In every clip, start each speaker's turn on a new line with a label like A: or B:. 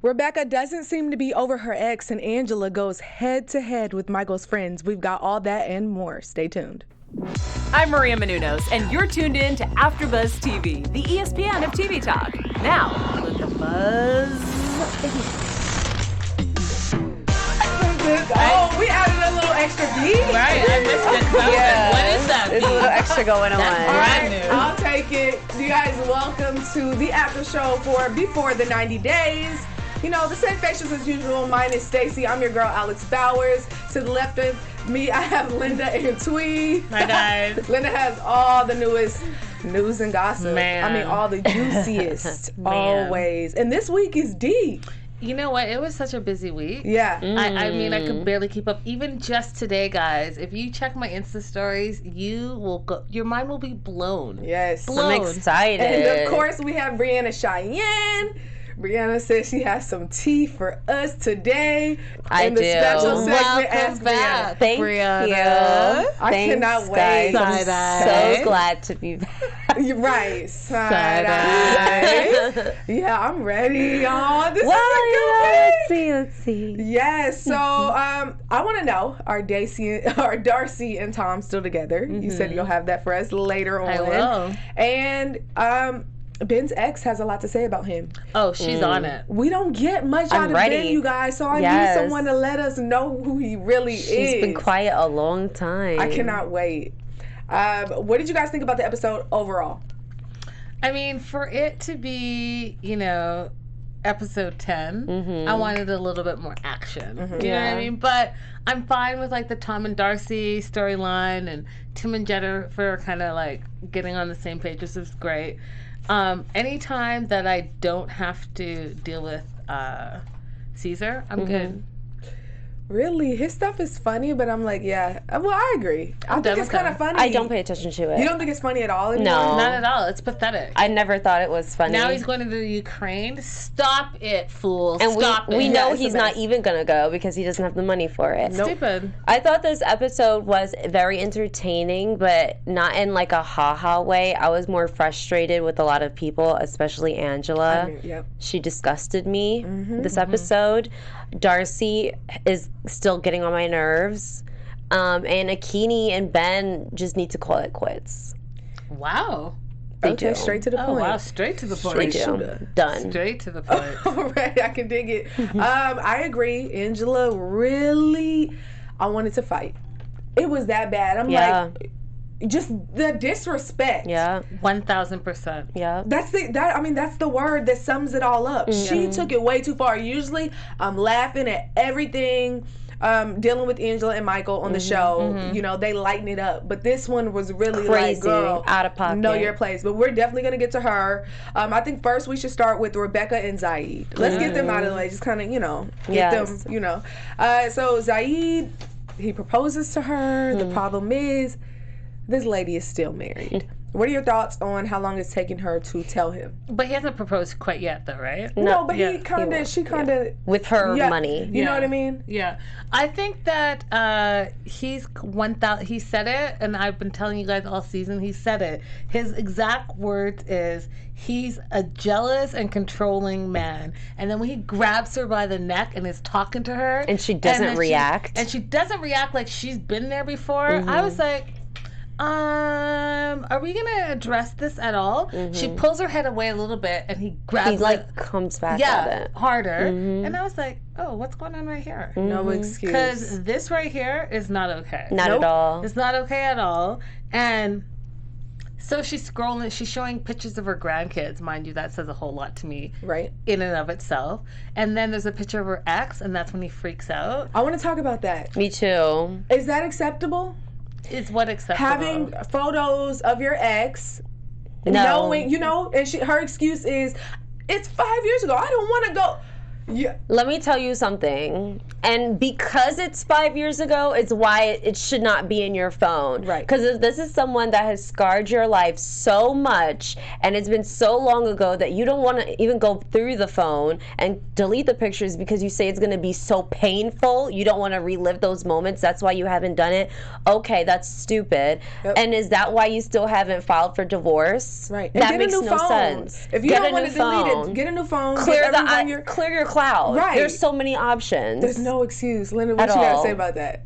A: Rebecca doesn't seem to be over her ex, and Angela goes head-to-head with Michael's friends. We've got all that and more. Stay tuned.
B: I'm Maria Menounos, and you're tuned in to AfterBuzz TV, the ESPN of TV talk. Now, let the buzz begin.
A: Oh, we added a little extra beat.
C: Right, I missed it. Yeah. What is that beat?
D: There's a little extra going on.
A: All right, I'll take it. You guys, welcome to the after show for Before the 90 Days. You know, the same faces as usual. Mine is Stacy. I'm your girl, Alex Bowers. To the left of me, I have Linda and Twee.
C: Hi, guys.
A: Linda has all the newest news and gossip.
C: Man.
A: I mean, all the juiciest, always. And this week is deep.
C: You know what? It was such a busy week.
A: Yeah.
C: I mean, I could barely keep up. Even just today, guys, if you check my Insta stories, your mind will be blown.
A: Yes.
D: I'm excited.
A: And of course, we have Brianna Cheyenne. Brianna says she has some tea for us today.
D: I
A: in the
D: do.
A: special segment,
C: Welcome
A: Ask
C: back,
A: Brianna.
D: Thank
C: Brianna.
D: you.
A: I
D: Thanks,
A: cannot wait.
D: guys. I'm so glad to be back.
A: You're right. Side-eye. Yeah, I'm ready, y'all. This is a good week.
D: Let's see.
A: Yes. So, I want to know, are Darcey and Tom still together? You said you'll have that for us later on.
C: I will.
A: And Ben's ex has a lot to say about him.
C: Oh, she's on it.
A: We don't get much out of
D: ready.
A: Ben, you guys, so I need someone to let us know who he really is.
D: She's been quiet a long time.
A: I cannot wait. What did you guys think about the episode overall?
C: I mean, for it to be, episode 10, I wanted a little bit more action. You know what I mean? But I'm fine with like the Tom and Darcey storyline, and Tim and Jennifer kind of like getting on the same page. This is great. Anytime that I don't have to deal with Caesar, I'm good.
A: Really? His stuff is funny, but I'm like, yeah. Well, I agree. I think it's kind of funny.
D: I don't pay attention to it.
A: You don't think it's funny at all anymore?
D: No.
C: Not at all. It's pathetic.
D: I never thought it was funny.
C: Now he's going to the Ukraine. Stop it, fool.
D: And
C: Stop it.
D: we know
A: it's
D: he's
A: the
D: not
A: best.
D: even going to go because he doesn't have the money for it.
C: Stupid.
D: I thought this episode was very entertaining, but not in like a ha-ha way. I was more frustrated with a lot of people, especially Angela.
A: Yep.
D: She disgusted me this episode. Darcey is still getting on my nerves. And Akinyi and Ben just need to call it quits.
C: Wow.
D: They do.
A: Straight to the point.
C: Oh, wow. Straight to the point.
D: They do. Done.
C: Straight to the point.
A: All right, I can dig it. I agree. Angela really, I wanted to fight. It was that bad. I'm like, just the disrespect.
D: Yeah.
C: 1,000%.
D: Yeah.
A: That's the word that sums it all up. She took it way too far. Usually, I'm laughing at everything. Dealing with Angela and Michael on the show, they lighten it up. But this one was really
D: crazy,
A: like, girl,
D: out of pocket.
A: Know your place. But we're definitely going to get to her. I think first we should start with Rebecca and Zaid. Let's get them out of the way. Just kind of, get them, So Zaid, he proposes to her. The problem is, this lady is still married. What are your thoughts on how long it's taken her to tell him?
C: But he hasn't proposed quite yet, though, right?
A: No, but she kind of...
D: With her money.
A: You know what I mean?
C: Yeah. I think that he's 1,000... He said it, and I've been telling you guys all season, he said it. His exact words is, he's a jealous and controlling man. And then when he grabs her by the neck and is talking to her...
D: And she doesn't react.
C: And she doesn't react like she's been there before. I was like... are we gonna address this at all? She pulls her head away a little bit, and he grabs it.
D: Comes back at it.
C: Harder. And I was like, oh, what's going on right here?
A: No excuse.
C: Because this right here is not okay.
D: Not at all.
C: It's not okay at all. And so she's scrolling, she's showing pictures of her grandkids. Mind you, that says a whole lot to me.
A: Right.
C: In and of itself. And then there's a picture of her ex, and that's when he freaks out.
A: I want to talk about that.
D: Me too.
A: Is that acceptable?
C: Is what acceptable?
A: Having photos of your ex,
D: No.
A: knowing, and her excuse is, it's 5 years ago. I don't want to go. Yeah.
D: Let me tell you something. And because it's 5 years ago, it's why it should not be in your phone.
A: Right.
D: Because if this is someone that has scarred your life so much, and it's been so long ago that you don't want to even go through the phone and delete the pictures because you say it's going to be so painful, you don't want to relive those moments, that's why you haven't done it. Okay, that's stupid.
A: Yep.
D: And is that why you still haven't filed for divorce?
A: Right. And
D: That
A: get
D: makes
A: a new
D: no
A: phone.
D: sense.
A: If you
D: Get
A: don't
D: a
A: want
D: new
A: to delete
D: phone.
A: it, get a new phone.
D: Clear
A: Get everyone
D: clear your cloud.
A: Right.
D: There's so many options.
A: There's no excuse. Linda, what you got to say about that?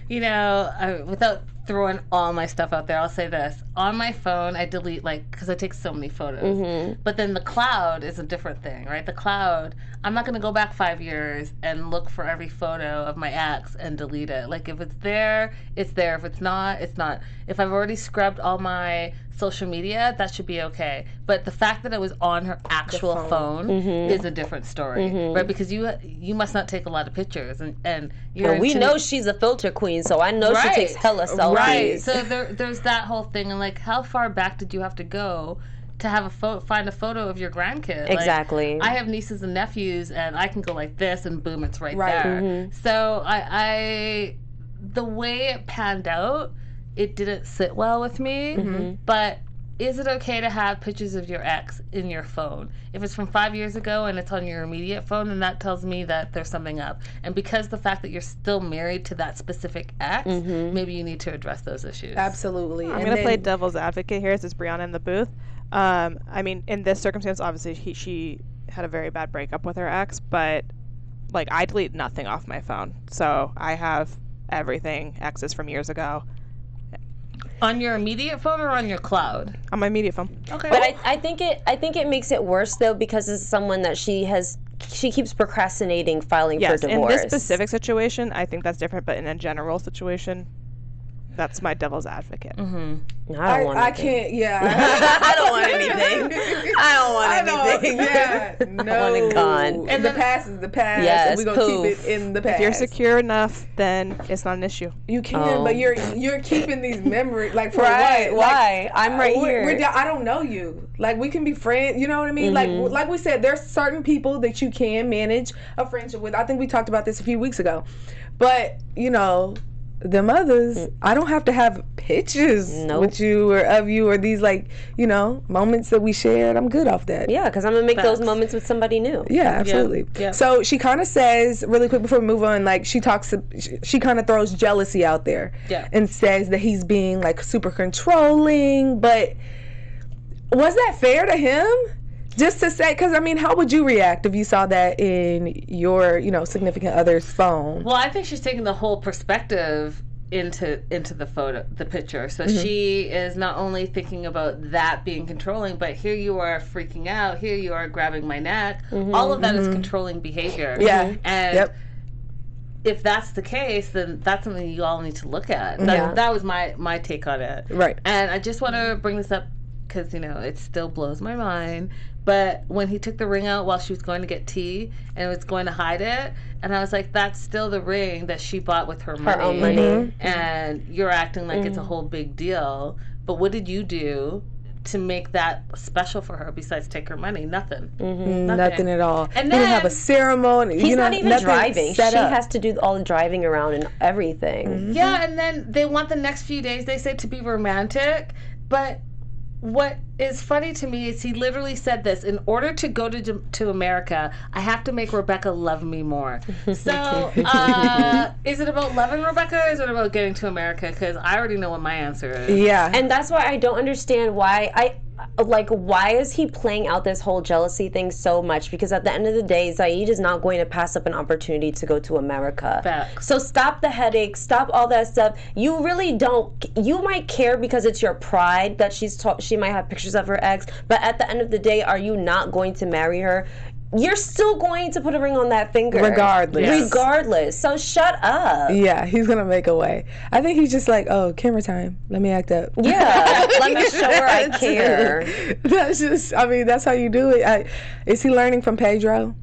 C: You know, without throwing all my stuff out there, I'll say this. On my phone, I delete, because I take so many photos. But then the cloud is a different thing, right? The cloud, I'm not going to go back 5 years and look for every photo of my ex and delete it. Like, if it's there, it's there. If it's not, it's not. If I've already scrubbed all my social media, that should be okay. But the fact that it was on her actual phone is a different story, right? Because you must not take a lot of pictures, and you're
D: we know she's a filter queen, so I know she takes hella selfies.
C: Right. So there's that whole thing, and like, how far back did you have to go to have find a photo of your grandkid?
D: Exactly.
C: Like, I have nieces and nephews, and I can go like this, and boom, it's right there. So I the way it panned out, it didn't sit well with me. But is it okay to have pictures of your ex in your phone? If it's from 5 years ago and it's on your immediate phone, then that tells me that there's something up. And because the fact that you're still married to that specific ex, maybe you need to address those issues.
A: Absolutely.
E: I'm going to play devil's advocate here. This is Brianna in the booth. I mean, in this circumstance, obviously she had a very bad breakup with her ex, but like, I delete nothing off my phone. So I have everything, exes from years ago.
C: On your immediate phone or on your cloud?
E: On my immediate phone.
C: Okay.
D: But I think it makes it worse though, because it's someone that she keeps procrastinating filing for divorce.
E: In this specific situation, I think that's different, but in a general situation, that's my devil's advocate.
D: I don't want anything.
A: I can't, yeah.
D: I don't want anything. I don't want anything.
A: Yeah, no.
D: I want it gone.
A: And the past is the past.
D: Yes,
A: and we're going to keep it in the past.
E: If you're secure enough, then it's not an issue.
A: You can, but you're keeping these memories, like, for
D: right,
A: what?
D: Why? I'm right here.
A: I don't know you. Like, we can be friends, you know what I mean? Like we said, there's certain people that you can manage a friendship with. I think we talked about this a few weeks ago. But, you know, them others, I don't have to have pictures with you or of you or these, like, you know, moments that we shared. I'm good off that.
D: Yeah, because I'm going to make those moments with somebody new.
A: Yeah, absolutely. Yeah. So she kind of says, really quick before we move on, like, she kind of throws jealousy out there and says that he's being, like, super controlling. But was that fair to him? Just to say, because I mean, how would you react if you saw that in your, you know, significant other's phone?
C: Well, I think she's taking the whole perspective into the picture. So she is not only thinking about that being controlling, but here you are freaking out, here you are grabbing my neck. All of that is controlling behavior.
A: Yeah.
C: And if that's the case, then that's something you all need to look at. That was my take on it.
A: Right.
C: And I just want to bring this up because, you know, it still blows my mind. But when he took the ring out while she was going to get tea and was going to hide it, and I was like, that's still the ring that she bought with her money.
D: Her own money.
C: And you're acting like it's a whole big deal. But what did you do to make that special for her besides take her money? Nothing.
A: Nothing at all.
C: And
A: you
C: then
A: didn't have a ceremony.
D: He's not even driving. She
A: up.
D: has to do all the driving around and everything.
C: Yeah, and then they want the next few days, they say, to be romantic. But what is funny to me is he literally said this: in order to go to America, I have to make Rebecca love me more. So, is it about loving Rebecca, or is it about getting to America? Because I already know what my answer is.
A: Yeah.
D: And that's why I don't understand why why is he playing out this whole jealousy thing so much? Because at the end of the day, Zaid is not going to pass up an opportunity to go to America.
C: Facts.
D: So stop the headache, stop all that stuff. You really don't. You might care because it's your pride that she might have pictures of her ex, but at the end of the day, are you not going to marry her? You're still going to put a ring on that finger.
A: Regardless.
C: Yes.
D: Regardless. So shut up.
A: Yeah, he's going to make a way. I think he's just like, oh, camera time. Let me act up.
D: Yeah. Let me show her I care.
A: That's just, I mean, that's how you do it. Is he learning from Pedro?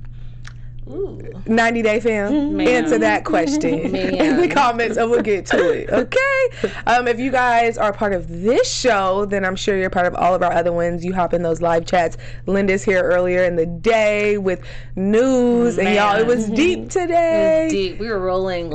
C: Ooh.
A: 90 Day Fam? Answer that question in the comments and we'll get to it. Okay? If you guys are part of this show, then I'm sure you're part of all of our other ones. You hop in those live chats. Linda's here earlier in the day with news. And y'all, it was deep today.
C: It was deep. We were rolling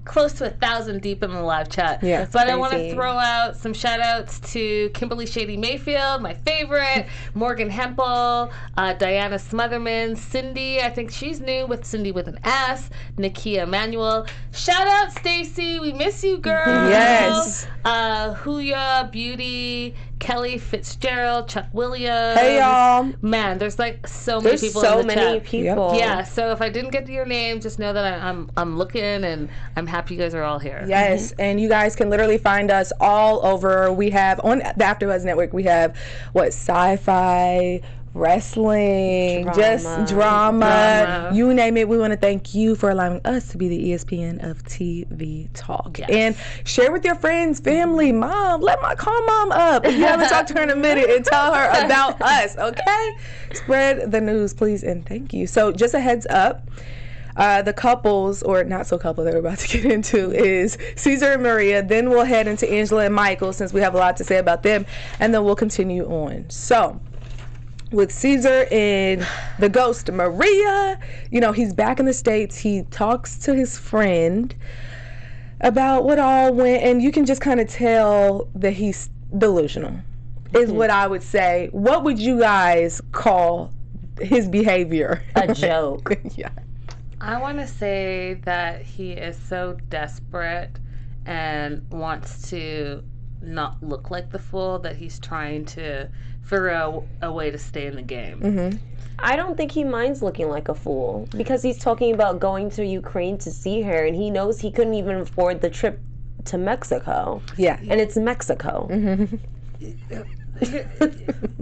C: close to 1,000 deep in the live chat.
A: Yeah,
C: but I want to throw out some shout outs to Kimberly Shady Mayfield, my favorite, Morgan Hempel, Diana Smotherman, Cindy, I think she's new with Cindy with an S, Nakia Emanuel. Shout out Stacy, we miss you, girl.
A: Yes.
C: Huya, Beauty, Kelly Fitzgerald, Chuck Williams.
A: Hey, y'all.
C: Man, there's like so many people in the
D: so many
C: chat.
D: people.
C: Yeah, so if I didn't get to your name, just know that I'm looking, and I'm happy you guys are all here.
A: Yes, and you guys can literally find us all over. We have on the AfterBuzz Network. We have sci-fi, wrestling, just drama, you name it. We want to thank you for allowing us to be the ESPN of TV talk.
C: Yes.
A: And share with your friends, family, mom. Call mom up if you haven't talked to her in a minute and tell her about us, okay? Spread the news, please, and thank you. So just a heads up, the couples, or not so couple that we're about to get into, is Caesar and Maria. Then we'll head into Angela and Michael, since we have a lot to say about them, and then we'll continue on. So with Caesar and the ghost Maria, he's back in the States. He talks to his friend about what all went, and you can just kind of tell that he's delusional, is what I would say. What would you guys call his behavior?
D: A joke.
A: Yeah.
C: I want to say that he is so desperate and wants to not look like the fool that he's trying to figure out a way to stay in the game.
A: Mm-hmm.
D: I don't think he minds looking like a fool, because he's talking about going to Ukraine to see her, and he knows he couldn't even afford the trip to Mexico.
A: Yeah.
D: And it's Mexico.
A: Mm-hmm.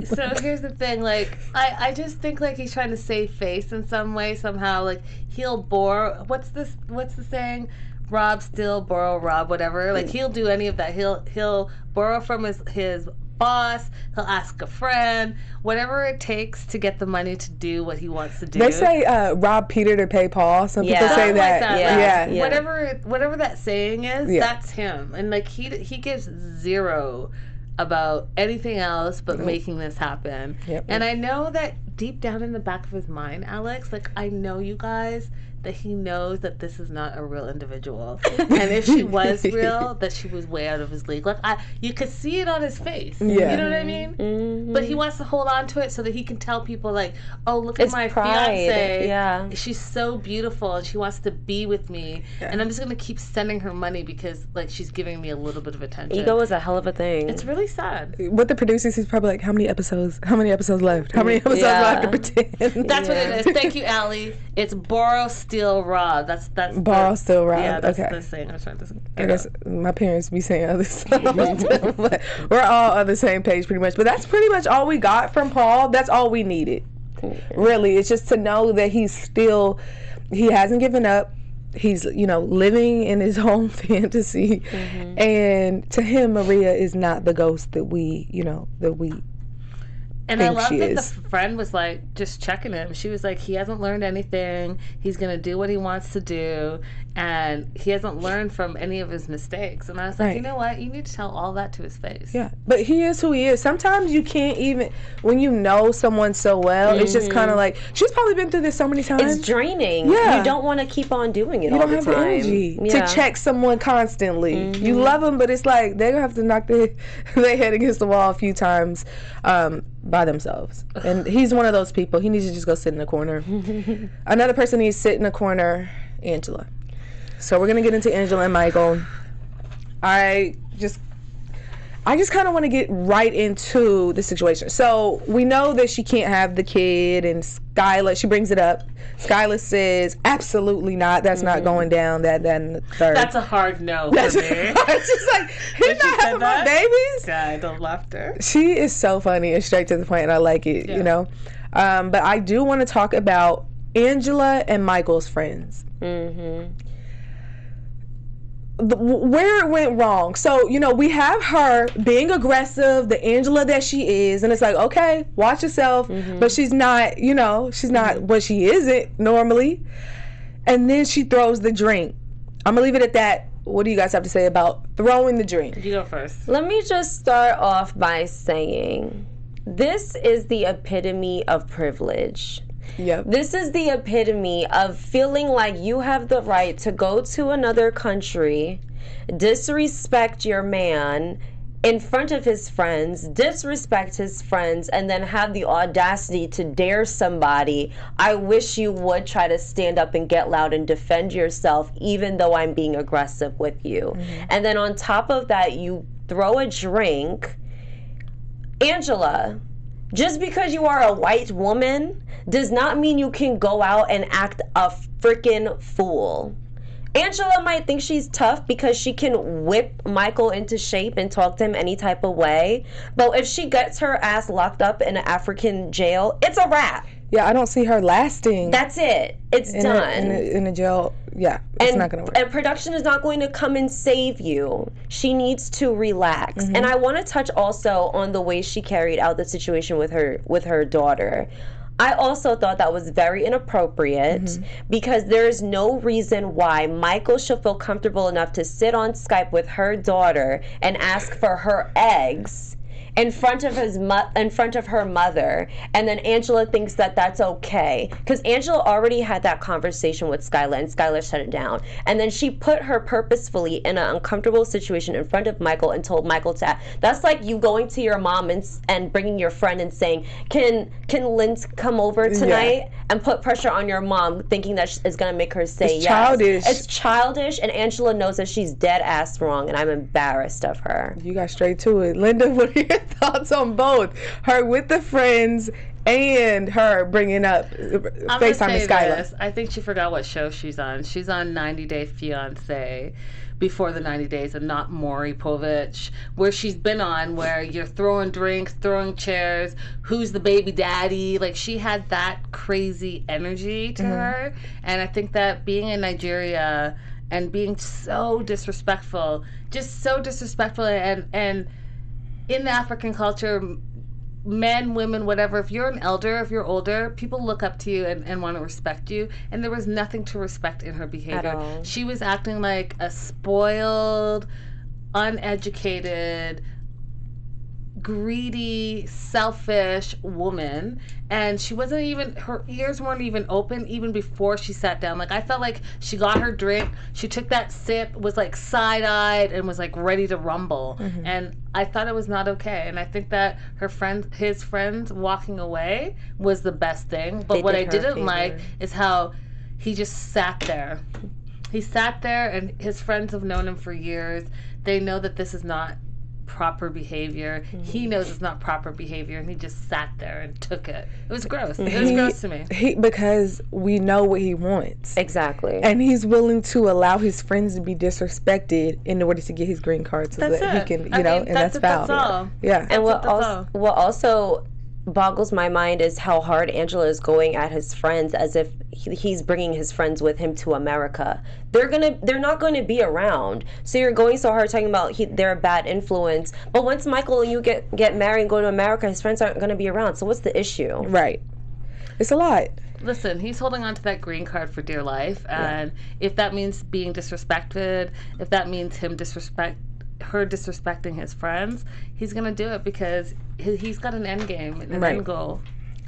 C: So here's the thing, like, I just think like he's trying to save face in some way, somehow. Like, he'll borrow, what's the saying? Rob, steal, borrow, rob, whatever. Like, he'll do any of that. He'll borrow from his boss, he'll ask a friend, whatever it takes to get the money to do what he wants to do.
A: They say rob Peter to pay Paul. Some people say that.
C: Like
A: Yeah.
C: Whatever that saying is, that's him. And like he gives zero about anything else but making this happen.
A: Yep.
C: And I know that deep down in the back of his mind, Alex, like, I know you guys, that he knows that this is not a real individual. And if she was real, that she was way out of his league. Like, you could see it on his face.
A: Yeah.
C: You know what I mean?
D: Mm-hmm.
C: But he wants to hold on to it so that he can tell people, like, oh, look
D: It's
C: at my
D: pride.
C: fiance.
D: Yeah.
C: She's so beautiful and she wants to be with me.
A: Yeah.
C: And I'm just going to keep sending her money because, like, she's giving me a little bit of attention.
D: Ego is a hell of a thing.
C: It's really sad.
A: With the producers, he's probably like, how many episodes left? How many episodes do I have to pretend?
C: That's what it is. Thank you, Allie. It's borrow, steal, rob. That's
A: Borrow, steal, rob.
C: Yeah, that's
A: okay.
C: the saying I was trying to
A: I guess my parents be saying other stuff, but we're all on the same page pretty much. But that's pretty much all we got from Paul. That's all we needed. Really, it's just to know that he hasn't given up. He's, living in his own fantasy. Mm-hmm. And to him, Maria is not the ghost that we
C: And I love that the friend was like just checking him. She was like, he hasn't learned anything. He's going to do what he wants to do. And he hasn't learned from any of his mistakes. And I was like, You know what? You need to tell all that to his face.
A: Yeah. But he is who he is. Sometimes you can't even, when you know someone so well, it's just kind of like, she's probably been through this so many times.
D: It's draining.
A: Yeah.
D: You don't want to keep on doing it
A: all the time. You
D: don't
A: have the energy to check someone constantly. Mm-hmm. You love them, but it's like they're going to have to knock their head against the wall a few times by themselves. And he's one of those people. He needs to just go sit in the corner. Another person needs to sit in the corner, Angela. So we're going to get into Angela and Michael. I just kind of want to get right into the situation. So we know that she can't have the kid, and Skyla, she brings it up. Skyla says, absolutely not. That's not going down. That and the third.
C: That's a hard no for me.
A: It's just like, he's not having my babies.
C: Yeah, I don't laugh her.
A: She is so funny and straight to the point, and I like it, But I do want to talk about Angela and Michael's friends. Mm-hmm. Where it went wrong. So, we have her being aggressive, the Angela that she is, and it's like, okay, watch yourself, but she's not, she's not what she isn't normally. And then she throws the drink. I'm gonna leave it at that. What do you guys have to say about throwing the drink?
C: You go first.
D: Let me just start off by saying, this is the epitome of privilege.
A: Yep.
D: This is the epitome of feeling like you have the right to go to another country, disrespect your man in front of his friends, disrespect his friends, and then have the audacity to dare somebody. I wish you would try to stand up and get loud and defend yourself, even though I'm being aggressive with you. Mm-hmm. And then on top of that, you throw a drink Angela, just because you are a white woman does not mean you can go out and act a freaking fool. Angela might think she's tough because she can whip Michael into shape and talk to him any type of way. But if she gets her ass locked up in an African jail, it's a wrap.
A: Yeah, I don't see her lasting.
D: That's it. It's done.
A: In a jail, yeah, it's not going to work.
D: And production is not going to come and save you. She needs to relax. And I want to touch also on the way she carried out the situation with her daughter. I also thought that was very inappropriate because there is no reason why Michael should feel comfortable enough to sit on Skype with her daughter and ask for her eggs in front of her mother, and then Angela thinks that that's okay because Angela already had that conversation with Skylar and Skylar shut it down, and then she put her purposefully in an uncomfortable situation in front of Michael and told Michael to act. That's like you going to your mom and bringing your friend and saying, can Lynn come over tonight, and put pressure on your mom thinking that is going to make her say
A: it's
D: yes.
A: Childish.
D: It's childish, and Angela knows that she's dead ass wrong, and I'm embarrassed of her.
A: You got straight to it. Linda, what are your thoughts on both? Her with the friends and her bringing up FaceTime with Skylar.
C: I think she forgot what show she's on. She's on 90 Day Fiance before the 90 days and not Maury Povich, where she's been on, where you're throwing drinks, throwing chairs, who's the baby daddy. Like, she had that crazy energy to her. And I think that being in Nigeria and being so disrespectful, just so disrespectful, and in the African culture, men, women, whatever, if you're an elder, if you're older, people look up to you and want to respect you. And there was nothing to respect in her behavior.
D: At all.
C: She was acting like a spoiled, uneducated, greedy, selfish woman, and she wasn't even, her ears weren't even open even before she sat down. Like, I felt like she got her drink, she took that sip, was like side-eyed, and was like ready to rumble. And I thought it was not okay. And I think that his friends walking away was the best thing. But what I didn't like is how he just sat there. He sat there, and his friends have known him for years. They know that this is not proper behavior. He knows it's not proper behavior, and he just sat there and took it. It was gross. It was gross to me.
A: Because we know what he wants.
D: Exactly.
A: And he's willing to allow his friends to be disrespected in order to get his green card so that he can, and that's foul.
C: That's all.
A: Yeah.
D: And what also boggles my mind is how hard Angela is going at his friends, as if he's bringing his friends with him to America. They're not going to be around. So you're going so hard talking about they're a bad influence. But once Michael and you get married and go to America, his friends aren't going to be around. So what's the issue?
A: Right. It's a lot.
C: Listen, he's holding on to that green card for dear life, and if that means being disrespected, if that means her disrespecting his friends, he's gonna do it because he's got an end game and an end goal.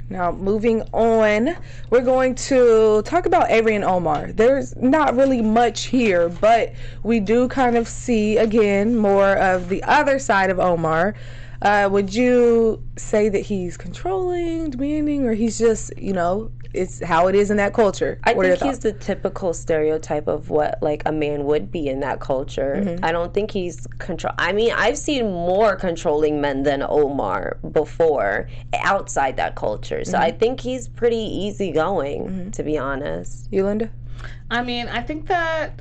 A: Now, moving on, we're going to talk about Avery and Omar. There's not really much here, but we do kind of see, again, more of the other side of Omar. Would you say that he's controlling, demanding, or he's just, it's how it is in that culture?
D: I think he's the typical stereotype of what, like, a man would be in that culture. I don't think he's I've seen more controlling men than Omar before outside that culture. So I think he's pretty easygoing, to be honest.
A: You, Linda?
C: I mean, I think that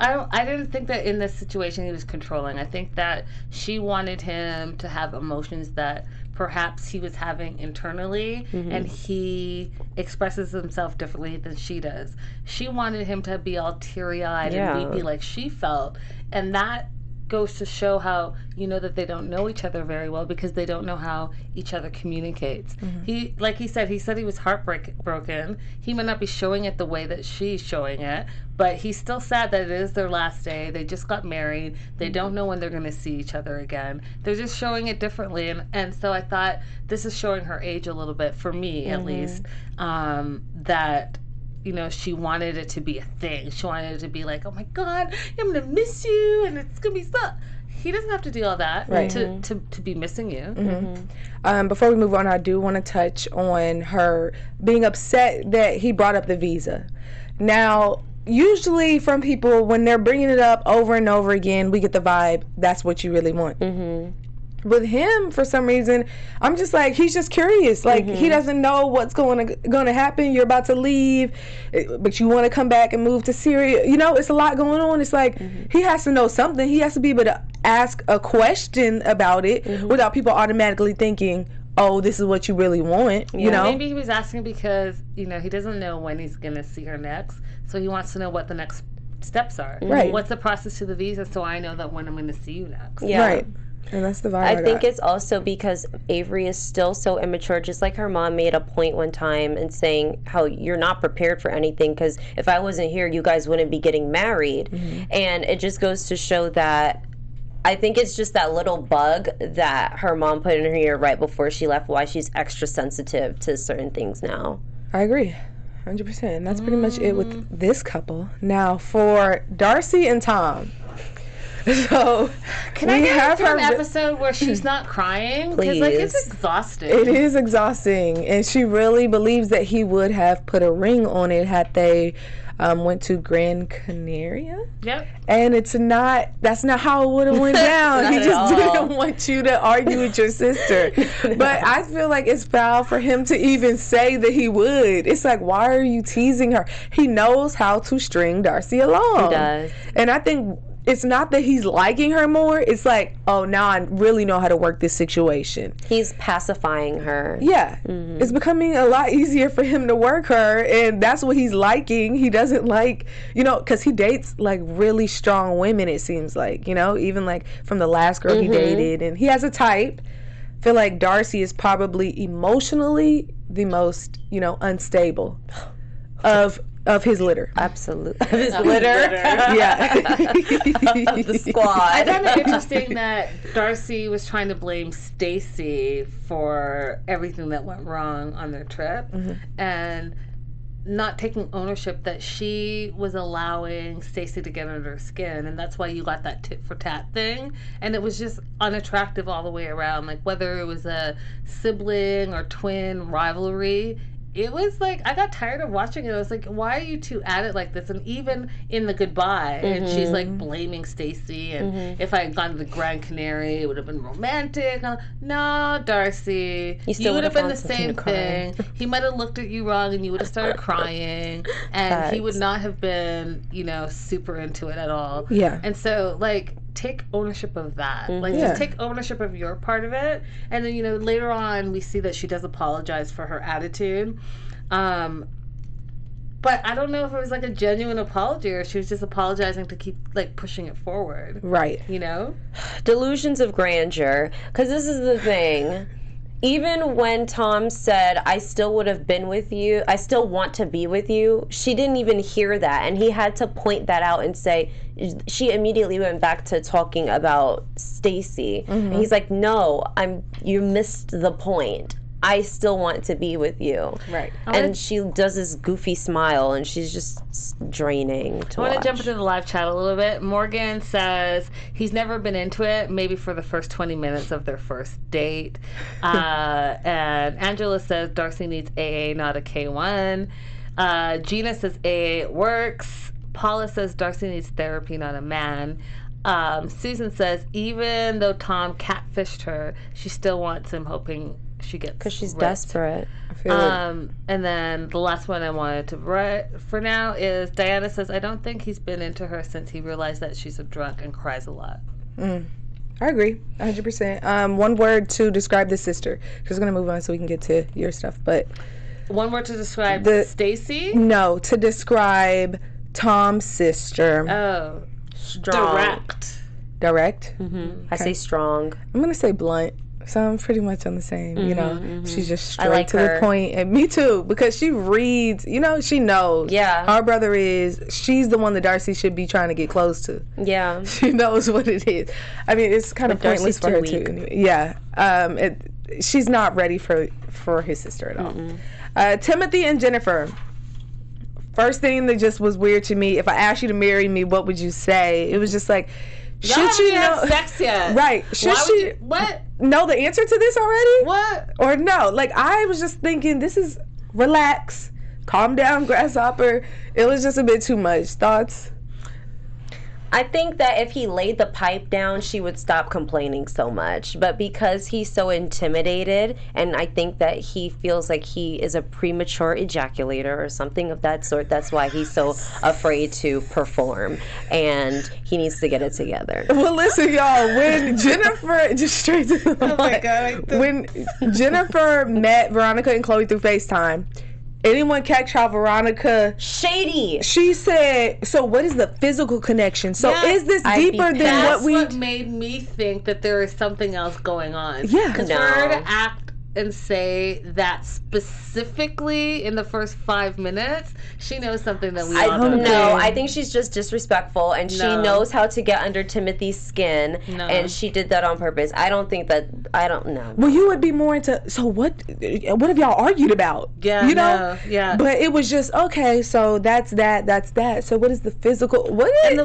C: I didn't think that in this situation he was controlling. I think that she wanted him to have emotions that perhaps he was having internally, and he expresses himself differently than she does. She wanted him to be all teary-eyed and weepy like she felt, and that goes to show how that they don't know each other very well because they don't know how each other communicates. He said he was heartbroken. He might not be showing it the way that she's showing it, but he's still sad that it is their last day. They just got married. They don't know when they're going to see each other again. They're just showing it differently, and so I thought this is showing her age a little bit, for me at least, that she wanted it to be a thing. She wanted it to be like, oh my God, I'm going to miss you, and it's going to be stuff. He doesn't have to do all that to be missing you.
A: Before we move on, I do want to touch on her being upset that he brought up the visa. Now, usually from people, when they're bringing it up over and over again, we get the vibe, that's what you really want. with him, for some reason, I'm just like, he's just curious. Like, he doesn't know what's going to happen. You're about to leave, but you want to come back and move to Syria. You know, it's a lot going on. It's like, he has to know something. He has to be able to ask a question about it without people automatically thinking, oh, this is what you really want, you know?
C: Maybe he was asking because, you know, he doesn't know when he's going to see her next, so he wants to know what the next steps are.
A: Right.
C: What's the process to the visa, so I know that when I'm going to see you next.
D: Yeah.
A: Right. And that's the vibe
D: I think it's also because Avery is still so immature. Just like her mom made a point one time and saying how you're not prepared for anything, because if I wasn't here, you guys wouldn't be getting married. And it just goes to show that I think it's just that little bug that her mom put in her ear right before she left, why she's extra sensitive to certain things now.
A: I agree. 100%. And that's pretty much it with this couple. Now, for Darcey and Tom. So,
C: can I get an episode where she's not crying? Because, like, it's exhausting.
A: It is exhausting. And she really believes that he would have put a ring on it had they went to Gran Canaria.
C: Yep.
A: And that's not how it would have went down. He just didn't want you to argue with your sister. But I feel like it's foul for him to even say that he would. It's like, why are you teasing her? He knows how to string Darcey along.
D: He does.
A: And I think it's not that he's liking her more. It's like, oh, now I really know how to work this situation.
D: He's pacifying her.
A: Yeah. It's becoming a lot easier for him to work her, and that's what he's liking. He doesn't like, you know, because he dates, like, really strong women, it seems like, you know, even, like, from the last girl he dated. And he has a type. I feel like Darcey is probably emotionally the most, you know, unstable of his litter.
D: Absolutely. Of his litter.
A: Yeah.
D: Of the squad.
C: I found it interesting that Darcey was trying to blame Stacey for everything that went wrong on their trip and not taking ownership that she was allowing Stacey to get under her skin, and that's why you got that tit for tat thing, and it was just unattractive all the way around. Like, whether it was a sibling or twin rivalry, it was like, I got tired of watching it. I was like, why are you two at it like this? And even in the goodbye, and she's like blaming Stacey, and if I had gone to the Gran Canaria, it would have been romantic. No, Darcey, you would have been the same thing. He might have looked at you wrong, and you would have started crying, and he would not have been, you know, super into it at all.
A: Yeah.
C: And so, like, take ownership of that. Like, just take ownership of your part of it. And then, you know, later on we see that she does apologize for her attitude. But I don't know if it was like a genuine apology or she was just apologizing to keep, like, pushing it forward.
A: Right.
C: You know?
D: Delusions of grandeur. Because this is the thing. Even when Tom said, I still would have been with you, I still want to be with you, she didn't even hear that. And he had to point that out and say, she immediately went back to talking about Stacey. And he's like, no, you missed the point. I still want to be with you.
A: Right.
D: And she does this goofy smile, and she's just draining to
C: I want
D: watch.
C: to jump into the live chat a little bit. Morgan says he's never been into it, maybe for the first 20 minutes of their first date. And Angela says Darcey needs AA, not a K1. Gina says AA works. Paula says Darcey needs therapy, not a man. Susan says even though Tom catfished her, she still wants him, hoping she gets
D: because she's
C: ripped.
D: Desperate.
A: I feel it.
C: And then the last one I wanted to write for now is Diana says, I don't think he's been into her since he realized that she's a drunk and cries a lot.
A: I agree, 100%. One word to describe the sister. Just gonna move on so we can get to your stuff. But
C: one word to describe Stacey?
A: No, to describe Tom's sister.
C: Oh,
D: Strong.
C: Direct.
D: I say strong.
A: I'm gonna say blunt. So I'm pretty much on the same, you know. She's just straight
D: like
A: to
D: her.
A: the point. And me too, because she reads, you know, she knows.
D: Yeah.
A: Our brother she's the one that Darcey should be trying to get close to.
D: Yeah.
A: She knows what it is. I mean, it's kind of pointless for her
D: Darcey's
A: too.
D: too weak.
A: Yeah. She's not ready for his sister at all. Timothy and Jennifer. First thing that just was weird to me, if I asked you to marry me, what would you say? It was just like, should she know?
C: Have sex yet?
A: Right. Should she
C: what?
A: know the answer to this already?
C: What?
A: Or no? Like, I was just thinking, this is relax, calm down, grasshopper. It was just a bit too much. Thoughts?
D: I think that if he laid the pipe down, she would stop complaining so much. But because he's so intimidated, and I think that he feels like he is a premature ejaculator or something of that sort, that's why he's so afraid to perform. And he needs to get it together.
A: Well, listen, y'all, when Jennifer, just straight to the point,
C: my God.
A: when Jennifer met Veronica and Chloe through FaceTime, anyone catch how Veronica
D: Shady.
A: She said, so what is the physical connection? So is this deeper than what we...
C: That's what made me think that there is something else going on.
A: Yeah.
C: Because for her to act and say that specifically in the first 5 minutes, she knows something that we all don't know.
D: No, I think she's just disrespectful, and she knows how to get under Timothy's skin, and she did that on purpose. I don't know.
A: Well, you would be more into, so what have y'all argued about?
C: Yeah,
A: you know?
C: Yeah.
A: But it was just, okay, so that's that. So what is the physical,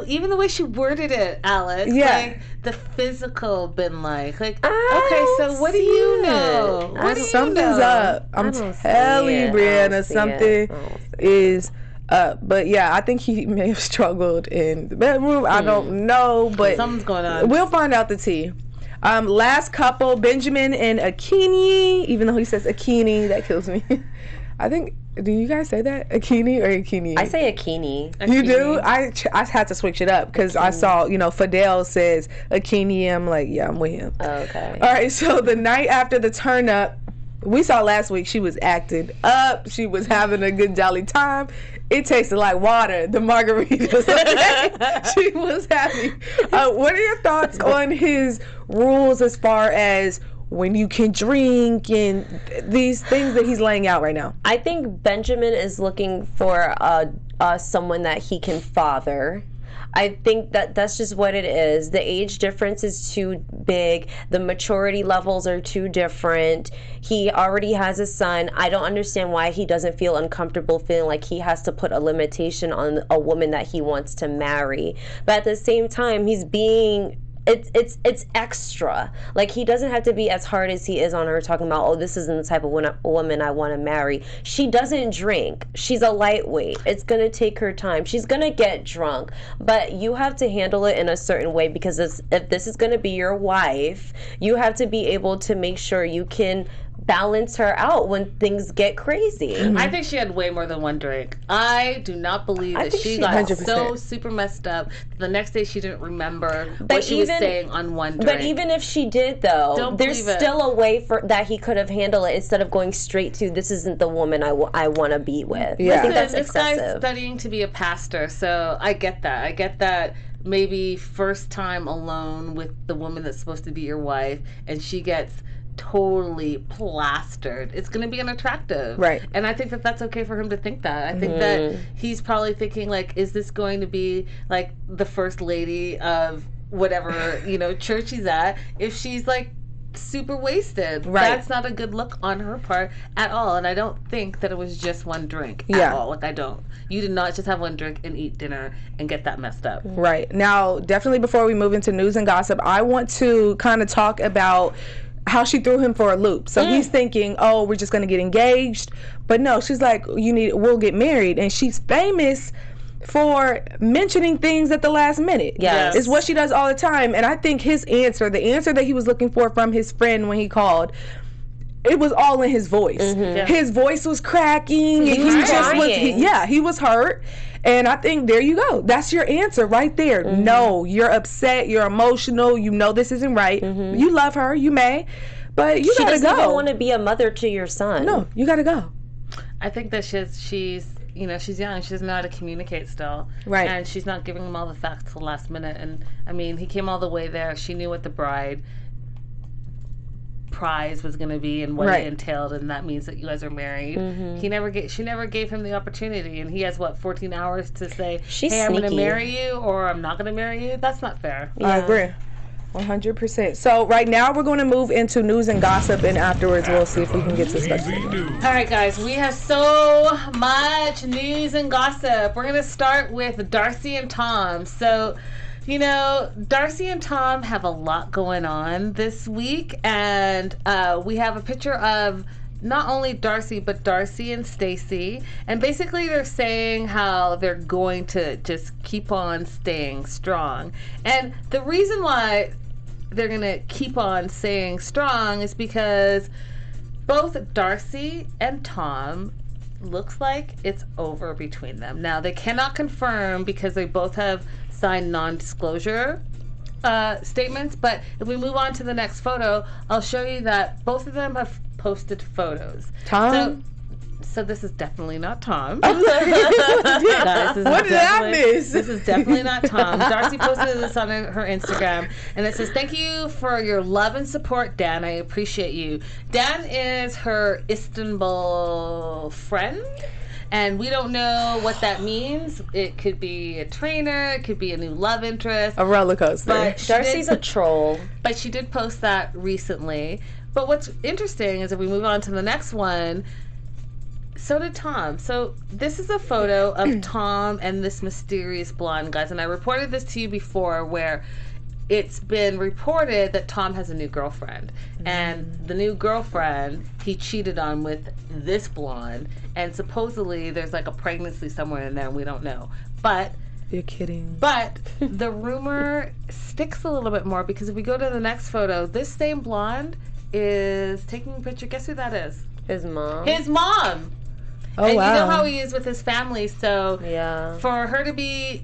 C: even the way she worded it, Alex.
A: Yeah.
C: Like, the physical been like okay, so what do you know?
A: Something's up. I'm telling you, Brianna, something is up. But yeah, I think he may have struggled in the bedroom. I don't know, but
C: something's going on.
A: We'll find out the tea. Last couple, Benjamin and Akinyi. Even though he says Akinyi, that kills me. I think. Do you guys say that? Akinyi or Akinyi?
D: I say Akinyi.
A: You do? I had to switch it up because I saw, Fidel says Akinyi. I'm like, yeah, I'm with him.
D: Okay.
A: All right, so the night after the turn up, we saw last week she was acting up. She was having a good jolly time. It tasted like water, the margaritas. Okay? She was happy. What are your thoughts on his rules as far as when you can drink and these things that he's laying out right now?
D: I think Benjamin is looking for someone that he can father. I think that's just what it is. The age difference is too big. The maturity levels are too different. He already has a son. I don't understand why he doesn't feel uncomfortable feeling like he has to put a limitation on a woman that he wants to marry. But at the same time, he's being... It's extra. Like, he doesn't have to be as hard as he is on her, talking about, oh, this isn't the type of woman I want to marry. She doesn't drink. She's a lightweight. It's going to take her time. She's going to get drunk. But you have to handle it in a certain way, because if this is going to be your wife, you have to be able to make sure you can balance her out when things get crazy.
C: I think she had way more than one drink. I do not believe that she got
A: 100%.
C: so super messed up. The next day she didn't remember what she was saying on one drink.
D: But even if she did, though, there's still a way for that he could have handled it instead of going straight to, this isn't the woman I want to be with.
A: Yeah.
D: I think that's
C: this
D: excessive.
C: guy's studying to be a pastor, so I get that. I get that. Maybe first time alone with the woman that's supposed to be your wife, and she gets totally plastered, it's going to be unattractive.
A: Right.
C: And I think that that's okay for him to think that. I think that he's probably thinking, like, is this going to be like the first lady of whatever, church he's at, if she's like super wasted?
A: Right.
C: That's not a good look on her part at all. And I don't think that it was just one drink at all. Like, I don't. You did not just have one drink and eat dinner and get that messed up.
A: Right. Now, definitely before we move into news and gossip, I want to kind of talk about how she threw him for a loop. So he's thinking, oh, we're just going to get engaged. But no, she's like, we'll get married. And she's famous for mentioning things at the last minute.
D: Yes.
A: It's what she does all the time. And I think his answer, the answer that he was looking for from his friend when he called, it was all in his voice. His voice was cracking. And he was hurt. And I think there you go. That's your answer right there. No, you're upset. You're emotional. You know this isn't right. You love her. You may. But you gotta go.
D: She doesn't even want to be a mother to your son.
A: No, you gotta go.
C: I think that she's young. She doesn't know how to communicate still.
A: Right.
C: And she's not giving him all the facts till the last minute. And, I mean, he came all the way there. She knew what the bride prize was going to be and what it entailed, and that means that you guys are married. She never gave him the opportunity, and he has 14 hours to say, hey, I'm going to marry you, or I'm not going to marry you. That's not fair.
A: I agree 100%. So right now we're going to move into news and gossip, and afterwards we'll see if we can get to stuff.
C: All right, guys, we have so much news and gossip. We're going to start with Darcey and Tom. So, Darcey and Tom have a lot going on this week, and we have a picture of not only Darcey, but Darcey and Stacey. And basically they're saying how they're going to just keep on staying strong. And the reason why they're going to keep on staying strong is because both Darcey and Tom looks like it's over between them. Now, they cannot confirm because they both have signed non-disclosure statements, but if we move on to the next photo, I'll show you that both of them have posted photos.
A: Tom?
C: So this is definitely not Tom.
A: What did I miss?
C: This is definitely not Tom. Darcey posted this on her Instagram, and it says, "Thank you for your love and support, Dan. I appreciate you." Dan is her Istanbul friend, and we don't know what that means. It could be a trainer, it could be a new love interest.
A: A roller coaster.
C: But
D: Darcey's a troll.
C: But she did post that recently. But what's interesting is if we move on to the next one, so did Tom. So this is a photo of Tom and this mysterious blonde, guys. And I reported this to you before, where it's been reported that Tom has a new girlfriend. And the new girlfriend he cheated on with this blonde. And supposedly there's like a pregnancy somewhere in there, and we don't know. But
A: you're kidding.
C: But the rumor sticks a little bit more, because if we go to the next photo, this same blonde is taking a picture. Guess who that is?
D: His mom.
C: His mom.
A: Oh,
C: and
A: wow.
C: You know how he is with his family, so
D: yeah.
C: For her to be,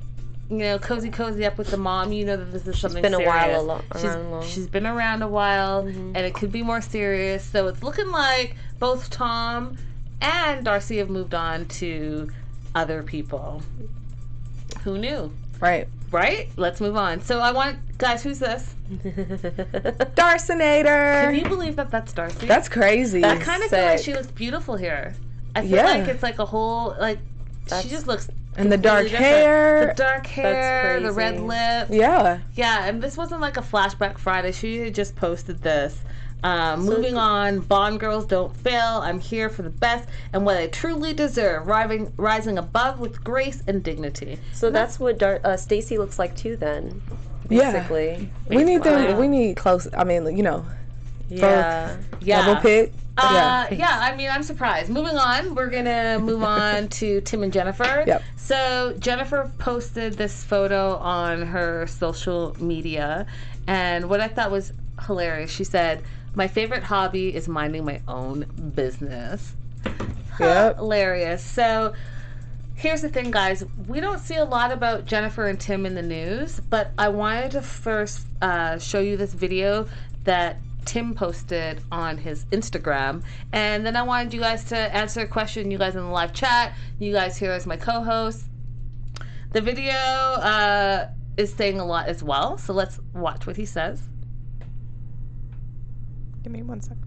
C: cozy up with the mom, you know that this is something serious. She's been around a while, and it could be more serious. So it's looking like both Tom and Darcey have moved on to other people. Who knew?
A: Right.
C: Let's move on. So guys, who's this?
A: Darcinator.
C: Can you believe that that's Darcey?
A: That's crazy.
C: I kind of feel like she looks beautiful here. I feel like it's like a whole, she just looks.
A: And the dark hair.
C: The dark hair, the red lips.
A: Yeah.
C: Yeah, and this wasn't like a Flashback Friday. She had just posted this. Moving on, Bond girls don't fail. I'm here for the best and what I truly deserve, rising above with grace and dignity.
D: So that's what Stacey looks like too, then. Basically.
A: Yeah. We need close. I mean,
C: Yeah.
A: Double pick.
C: I mean, I'm surprised. Moving on, we're going to move on to Tim and Jennifer.
A: Yep.
C: So Jennifer posted this photo on her social media, and what I thought was hilarious, she said, "My favorite hobby is minding my own business."
A: Yep.
C: Hilarious. So here's the thing, guys. We don't see a lot about Jennifer and Tim in the news, but I wanted to first show you this video that Tim posted on his Instagram, and then I wanted you guys to answer a question, you guys in the live chat, you guys here as my co-hosts. The video is saying a lot as well, so let's watch what he says.
E: Give me 1 second.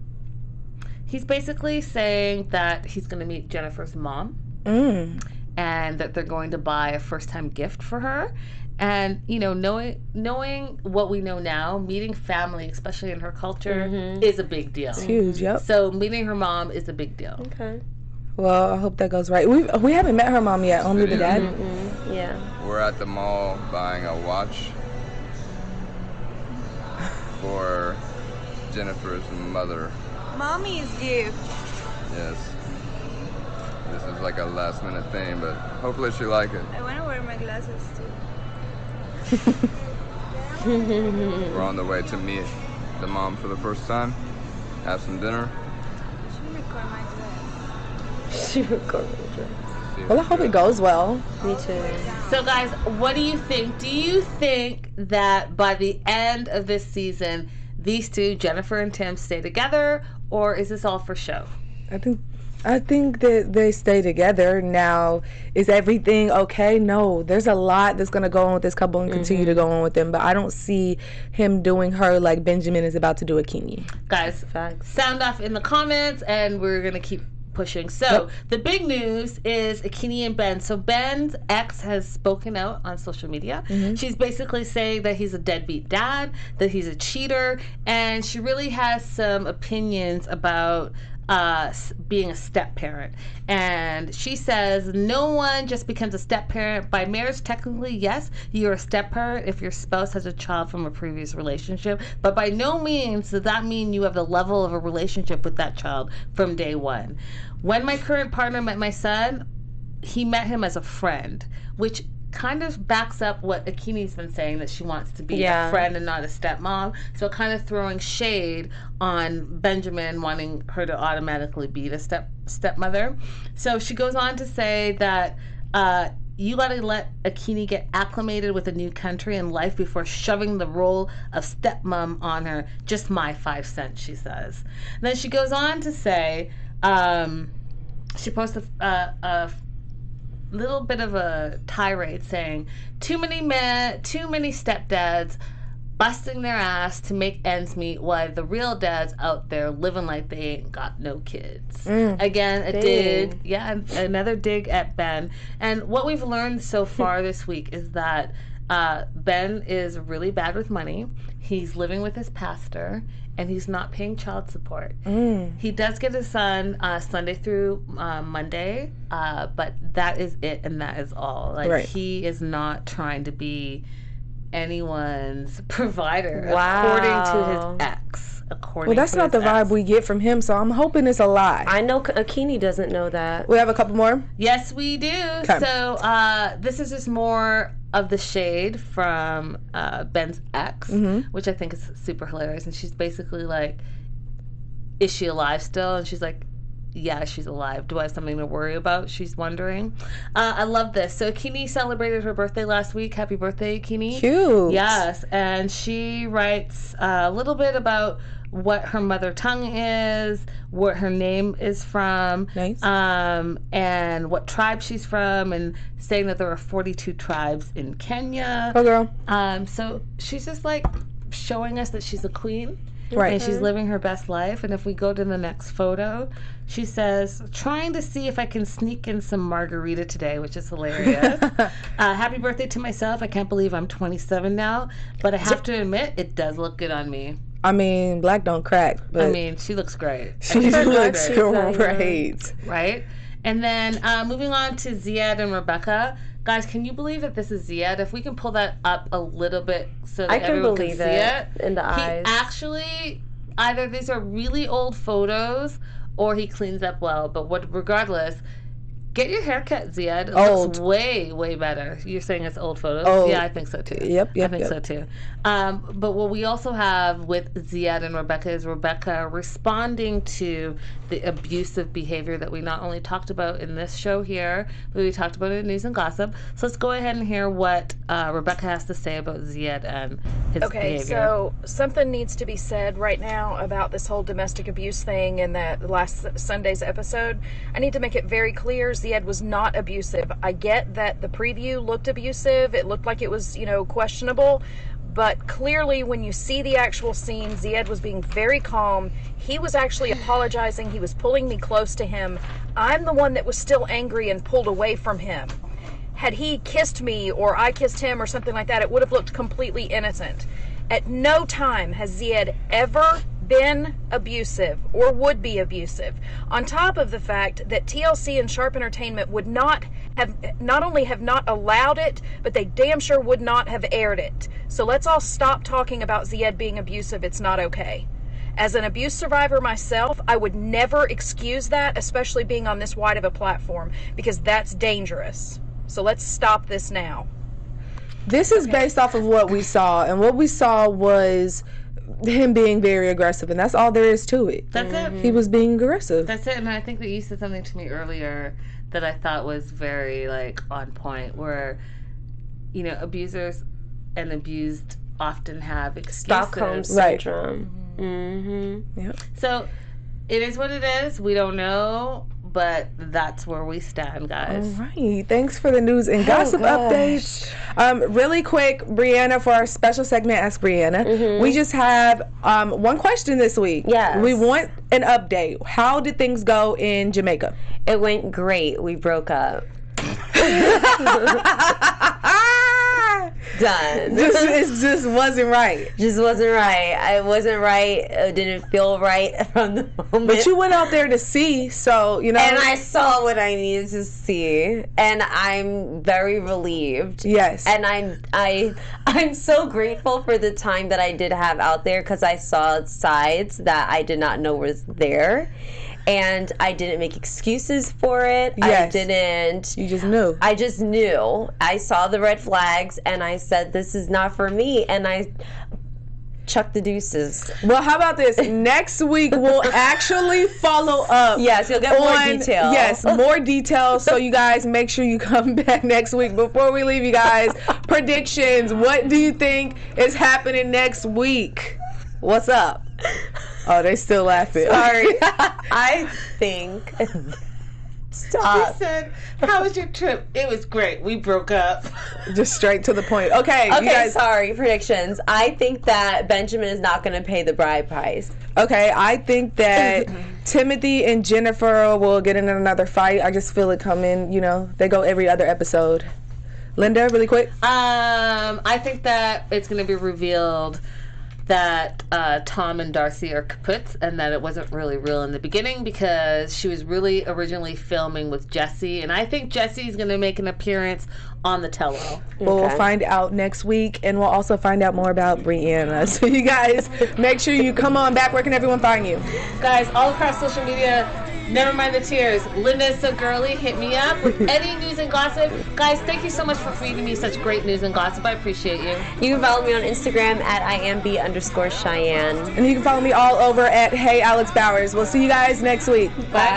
C: He's basically saying that he's going to meet Jennifer's mom, and that they're going to buy a first-time gift for her. And, knowing what we know now, meeting family, especially in her culture, is a big deal.
A: It's huge, yep.
C: So meeting her mom is a big deal.
D: Okay.
A: Well, I hope that goes right. We haven't met her mom yet, only the dad.
D: Yeah.
F: We're at the mall buying a watch for Jennifer's mother.
G: Mommy's gift.
F: Yes. This is like a last minute thing, but hopefully she'll like it.
G: I want to wear my glasses too.
F: We're on the way to meet the mom for the first time, have some dinner.
G: She record my dress.
A: Well, I hope it goes well.
D: Me too.
C: So, guys, what do you think? Do you think that by the end of this season, these two, Jennifer and Tim, stay together, or is this all for show?
A: I think that they stay together. Now, is everything okay? No, there's a lot that's going to go on with this couple and continue to go on with them, but I don't see him doing her like Benjamin is about to do Akinyi.
C: Guys, sound off in the comments, and we're going to keep pushing. So the big news is Akinyi and Ben. So Ben's ex has spoken out on social media. She's basically saying that he's a deadbeat dad, that he's a cheater, and she really has some opinions about being a step parent. And she says no one just becomes a step parent by marriage. Technically, yes, you're a step parent if your spouse has a child from a previous relationship, but by no means does that mean you have the level of a relationship with that child from day one. When my current partner met my son, he met him as a friend, which kind of backs up what Akinyi's been saying, that she wants to be a friend and not a stepmom. So kind of throwing shade on Benjamin wanting her to automatically be the stepmother. So she goes on to say that you got to let Akinyi get acclimated with a new country and life before shoving the role of stepmom on her. Just my 5 cents, she says. And then she goes on to say, she posts a little bit of a tirade saying, too many stepdads busting their ass to make ends meet while the real dads out there living like they ain't got no kids. Again, another dig at Ben. And what we've learned so far this week is that Ben is really bad with money. He's living with his pastor, and he's not paying child support. He does get his son Sunday through Monday, but that is it, and that is all. He is not trying to be anyone's provider, according to his ex. Well,
A: that's not the vibe we get from him, so I'm hoping it's a lie.
D: I know Akinyi doesn't know that.
A: We have a couple more?
C: Yes, we do. Okay. So this is just more of the shade from Ben's ex, which I think is super hilarious. And she's basically like, is she alive still? And she's like, yeah, she's alive. Do I have something to worry about? She's wondering. I love this. So Akinyi celebrated her birthday last week. Happy birthday, Akinyi.
A: Cute.
C: Yes. And she writes a little bit about what her mother tongue is, what her name is from, and what tribe she's from, and saying that there are 42 tribes in Kenya.
A: Oh, girl.
C: So she's just like showing us that she's a queen.
A: Right.
C: And she's living her best life. And if we go to the next photo, she says, trying to see if I can sneak in some margarita today, which is hilarious. Happy birthday to myself. I can't believe I'm 27 now, but I have to admit, it does look good on me.
A: I mean, black don't crack. But
C: I mean, she looks great.
A: She looks great.
C: Right? And then moving on to Ziad and Rebecca. Guys, can you believe that this is Ziad? If we can pull that up a little bit so that everyone can see it.
D: In the eyes.
C: He actually, either these are really old photos or he cleans up well. But regardless, get your haircut, Ziad. It looks way, way better. You're saying it's old photos?
A: Old.
C: Yeah, I think so too.
A: Yep.
C: I think so too. But what we also have with Ziad and Rebecca is Rebecca responding to the abusive behavior that we not only talked about in this show here, but we talked about it in News and Gossip. So let's go ahead and hear what Rebecca has to say about Ziad and his behavior.
H: Okay, so something needs to be said right now about this whole domestic abuse thing in that last Sunday's episode. I need to make it very clear, Ziad was not abusive. I get that the preview looked abusive. It looked like it was, questionable. But clearly, when you see the actual scene, Ziad was being very calm. He was actually apologizing. He was pulling me close to him. I'm the one that was still angry and pulled away from him. Had he kissed me or I kissed him or something like that, it would have looked completely innocent. At no time has Ziad ever been abusive or would be abusive. On top of the fact that TLC and Sharp Entertainment would not only have not allowed it, but they damn sure would not have aired it. So let's all stop talking about Ziad being abusive. It's not okay. As an abuse survivor myself, I would never excuse that, especially being on this wide of a platform, because that's dangerous. So let's stop this now.
A: This is based off of what we saw, and what we saw was him being very aggressive, and that's all there is to it.
C: That's it.
A: He was being aggressive.
C: That's it. And I think that you said something to me earlier that I thought was very on point, where abusers and abused often have excuses.
D: Stockholm syndrome.
A: Yep.
C: So it is what it is. We don't know, but that's where we stand, guys.
A: All right. Thanks for the news and gossip updates. Really quick, Brianna, for our special segment, Ask Brianna, we just have one question this week.
D: Yes.
A: We want an update. How did things go in Jamaica?
D: It went great. We broke up. Done.
A: It just wasn't right.
D: Just wasn't right. It wasn't right. It didn't feel right from the moment.
A: But you went out there to see, so, you know.
D: And I saw what I needed to see. And I'm very relieved.
A: Yes.
D: And I'm so grateful for the time that I did have out there, because I saw sides that I did not know was there. And I didn't make excuses for it.
A: Yes.
D: I didn't.
A: You just knew.
D: I just knew. I saw the red flags and I said, this is not for me. And I chucked the deuces.
A: Well, how about this? Next week we'll actually follow up.
D: Yes, you'll get more detail.
A: Yes, more details. So you guys make sure you come back next week. Before we leave, you guys, predictions. What do you think is happening next week? What's up? Oh, they still laughing.
D: Sorry. I think. Stop.
C: She said, "How was your trip?" It was great. We broke up.
A: Just straight to the point. Okay.
D: Okay,
A: you guys,
D: sorry. Predictions. I think that Benjamin is not going to pay the bride price.
A: okay, I think that Timothy and Jennifer will get in another fight. I just feel it coming. You know, they go every other episode. Linda, really quick.
C: I think that it's going to be revealed that Tom and Darcey are kaputs, and that it wasn't really real in the beginning, because she was really originally filming with Jesse, and I think Jesse's going to make an appearance on the tello.
A: Well, we'll find out next week, and we'll also find out more about Brianna. So you guys, make sure you come on back. Where can everyone find you?
C: Guys, all across social media, never mind the tears. Linda is so girly. Hit me up with any news and gossip. Guys, thank you so much for feeding me such great news and gossip. I appreciate you.
D: You can follow me on Instagram at IamB_Cheyenne.
A: And you can follow me all over at Hey Alex Bowers. We'll see you guys next week.
C: Bye,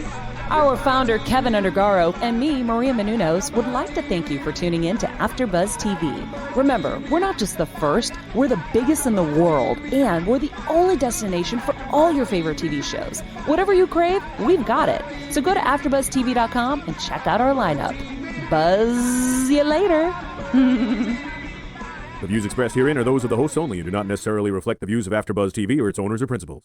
C: guys.
B: Our founder, Keven Undergaro, and me, Maria Menounos, would like to thank you for tuning in to AfterBuzz TV. Remember, we're not just the first, we're the biggest in the world, and we're the only destination for all your favorite TV shows. Whatever you crave, we've got it. So go to AfterBuzzTV.com and check out our lineup. Buzz you later.
I: The views expressed herein are those of the hosts only and do not necessarily reflect the views of AfterBuzz TV or its owners or principals.